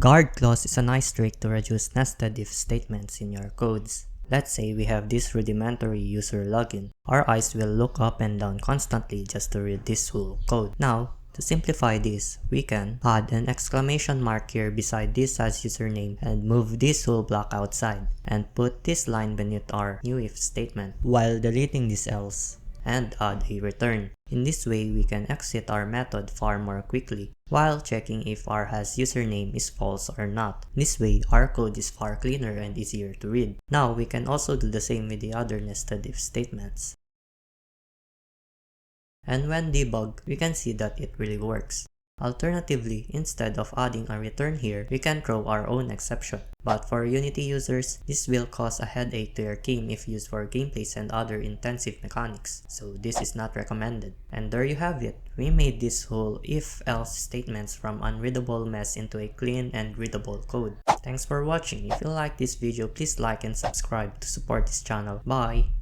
Guard clause is a nice trick to reduce nested if statements in your codes. Let's say we have this rudimentary user login. Our eyes will look up and down constantly just to read this whole code. Now, to simplify this, we can add an exclamation mark here beside this as username and move this whole block outside and put this line beneath our new if statement while deleting this else and add a return. In this way, we can exit our method far more quickly while checking if our has username is false or not. This way, our code is far cleaner and easier to read. Now, we can also do the same with the other nested if statements. And when debug, we can see that it really works. Alternatively, instead of adding a return here, we can throw our own exception. But for Unity users, this will cause a headache to your game if used for gameplays and other intensive mechanics, so this is not recommended. And there you have it. We made this whole if-else statements from unreadable mess into a clean and readable code. Thanks for watching. If you like this video, please like and subscribe to support this channel. Bye!